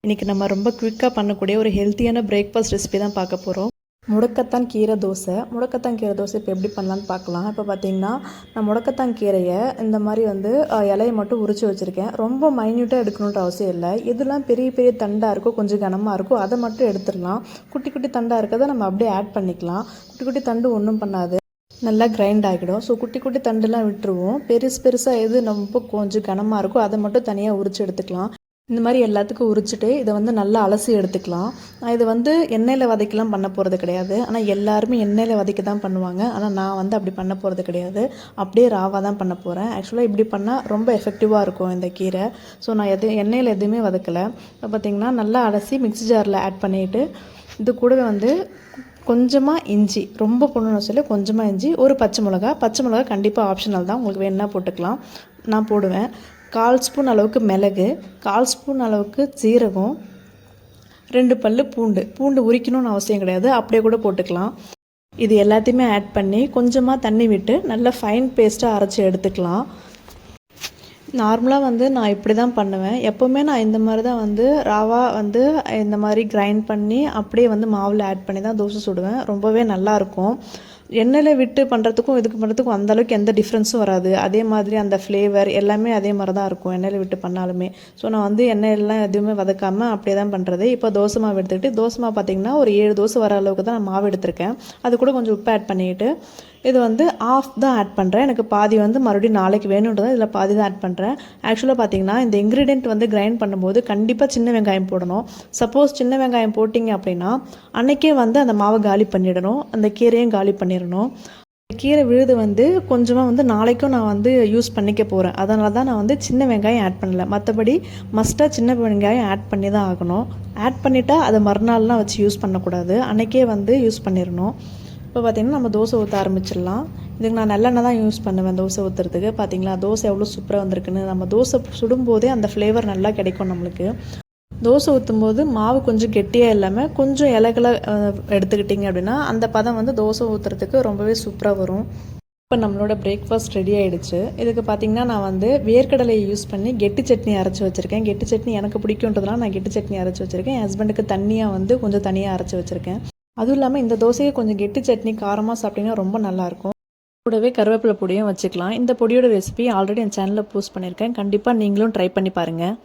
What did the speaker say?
இன்றைக்கி நம்ம ரொம்ப குயிக்காக பண்ணக்கூடிய ஒரு ஹெல்த்தியான பிரேக்ஃபாஸ்ட் ரெசிபி தான் பார்க்க போகிறோம். முடக்கத்தான் கீரை தோசை. முடக்கத்தான் கீரை தோசை இப்போ எப்படி பண்ணலான்னு பார்க்கலாம். இப்போ பார்த்திங்கன்னா நான் முடக்கத்தான் கீரையை இந்த மாதிரி இலையை மட்டும் உரித்து வச்சுருக்கேன். ரொம்ப மைன்யூட்டாக எடுக்கணுன்ற அவசியம் இல்லை. எதுலாம் பெரிய பெரிய தண்டாக இருக்கோ, கொஞ்சம் கனமாக இருக்கோ அதை மட்டும் எடுத்துடலாம். குட்டி குட்டி தண்டாக இருக்கிறத நம்ம அப்படியே ஆட் பண்ணிக்கலாம். குட்டி குட்டி தண்டு ஒன்றும் பண்ணாது, நல்லா கிரைண்ட் ஆகிடும். ஸோ குட்டி குட்டி தண்டுலாம் விட்டுருவோம். பெருசாக எது நம்ம கொஞ்சம் கனமாக இருக்கோ அதை மட்டும் தனியாக உரித்து எடுத்துக்கலாம். இந்த மாதிரி எல்லாத்துக்கும் உரிச்சிட்டு இதை நல்லா அலசி எடுத்துக்கலாம். நான் இது எண்ணெயில் வதக்கலாம் பண்ண போகிறது கிடையாது. ஆனால் எல்லாருமே எண்ணெயில் வதக்கி தான் பண்ணுவாங்க. ஆனால் நான் அப்படி பண்ண போகிறது கிடையாது. அப்படியே ராவாக தான் பண்ண போகிறேன். ஆக்சுவலாக இப்படி பண்ணால் ரொம்ப எஃபெக்டிவாக இருக்கும் இந்த கீரை. ஸோ நான் எண்ணெயில் எதுவுமே வதக்கலை. இப்போ பார்த்திங்கன்னா நல்லா அலசி மிக்ஸி ஜாரில் ஆட் பண்ணிவிட்டு இது கூடவே கொஞ்சமாக இஞ்சி, ரொம்ப போடணும்னு சொல்லி கொஞ்சமாக இஞ்சி, ஒரு பச்சை மிளகா கண்டிப்பாக ஆப்ஷனல் தான், உங்களுக்கு வேணுன்னா போட்டுக்கலாம். நான் போடுவேன். 1/4 ஸ்பூன் அளவுக்கு மிளகு, 1/4 ஸ்பூன் அளவுக்கு சீரகம், 2 பல்லு பூண்டு உரிக்கணும்னு அவசியம் கிடையாது, அப்படியே கூட போட்டுக்கலாம். இது எல்லாத்தையுமே ஆட் பண்ணி கொஞ்சமாக தண்ணி விட்டு நல்லா ஃபைன் பேஸ்ட்டாக அரைச்சி எடுத்துக்கலாம். நார்மலாக நான் இப்படி தான் பண்ணுவேன். எப்போவுமே நான் இந்த மாதிரி தான் ராவாக இந்த மாதிரி கிரைண்ட் பண்ணி அப்படியே மாவில் ஆட் பண்ணி தான் தோசை சுடுவேன். ரொம்பவே நல்லாயிருக்கும். எண்ணெயில் விட்டு பண்ணுறதுக்கும் இதுக்கு பண்ணுறதுக்கும் அந்தளவுக்கு எந்த டிஃப்ரென்ஸும் வராது. அதே மாதிரி அந்த ஃப்ளேவர் எல்லாமே அதே மாதிரி தான் இருக்கும் எண்ணெயில் விட்டு பண்ணாலுமே. ஸோ நான் எண்ணெயெல்லாம் எதுவுமே வதக்காமல் அப்படியே தான் பண்ணுறது. இப்போ தோசை மாவு எடுத்துக்கிட்டு தோசை மாவு பார்த்திங்கன்னா ஒரு 7 தோசை வர அளவுக்கு தான் நான் மாவு எடுத்திருக்கேன். அது கூட கொஞ்சம் உப்பு ஆட் பண்ணிவிட்டு இது ஆஃப் தான் ஆட் பண்ணுறேன். எனக்கு பாதி மறுபடியும் நாளைக்கு வேணுன்றது இதில் பாதி தான் ஆட் பண்ணுறேன். ஆக்சுவலாக பார்த்திங்கன்னா இந்த இன்க்ரீடியன்ட் கிரைண்ட் பண்ணும்போது கண்டிப்பாக சின்ன வெங்காயம் போடணும். சப்போஸ் சின்ன வெங்காயம் போட்டிங்க அப்படின்னா அன்றைக்கே அந்த மாவை காலி பண்ணிடணும், அந்த கீரையும் காலி பண்ணிடணும். கீரை விழுது கொஞ்சமாக நாளைக்கும் நான் யூஸ் பண்ணிக்க போகிறேன். அதனால தான் நான் சின்ன வெங்காயம் ஆட் பண்ணல. மற்றபடி மஸ்ட்டாக சின்ன வெங்காயம் ஆட் பண்ணி தான் ஆகணும். ஆட் பண்ணிவிட்டா அதை மறுநாள்லாம் வச்சு யூஸ் பண்ணக்கூடாது, அன்றைக்கே யூஸ் பண்ணிடணும். இப்போ பார்த்திங்கன்னா நம்ம தோசை ஊற்ற ஆரம்பிச்சிடலாம். இதுக்கு நான் நல்லெண்ணெய் தான் யூஸ் பண்ணுவேன் தோசை ஊற்றுறதுக்கு. பார்த்திங்களா தோசை எவ்வளோ சூப்பராக வந்திருக்குன்னு. நம்ம தோசை சுடும்போதே அந்த ஃப்ளேவர் நல்லா கிடைக்கும் நம்மளுக்கு. தோசை ஊற்றும்போது மாவு கொஞ்சம் கெட்டியாக இல்லாமல் கொஞ்சம் இலைகளை எடுத்துக்கிட்டிங்க அப்படின்னா அந்த பதம் தோசை ஊற்றுறதுக்கு ரொம்பவே சூப்பராக வரும். இப்போ நம்மளோட பிரேக்ஃபாஸ்ட் ரெடி ஆகிடுச்சு. இதுக்கு பார்த்திங்கன்னா நான் வேர்க்கடலையை யூஸ் பண்ணி கெட்டி சட்னி அரைச்சி வச்சுருக்கேன். கெட்டி சட்னி எனக்கு பிடிக்குன்றதுனால நான் கெட்டி சட்னி அரைச்சி வச்சுருக்கேன். என் ஹஸ்பண்டுக்கு தண்ணியாக கொஞ்சம் தனியாக அரைச்சி வச்சுருக்கேன். அதுவும் இல்லாமல் இந்த தோசையை கொஞ்சம் கெட்டி சட்னி காரமாக சாப்பிட்டிங்கன்னா ரொம்ப நல்லாயிருக்கும். கூடவே கருவேப்பிலை பொடியும் வச்சுக்கலாம். இந்த பொடியோட ரெசிபி ஆல்ரெடி என் சேனலில் போஸ்ட் பண்ணியிருக்கேன். கண்டிப்பாக நீங்களும் ட்ரை பண்ணி பாருங்கள்.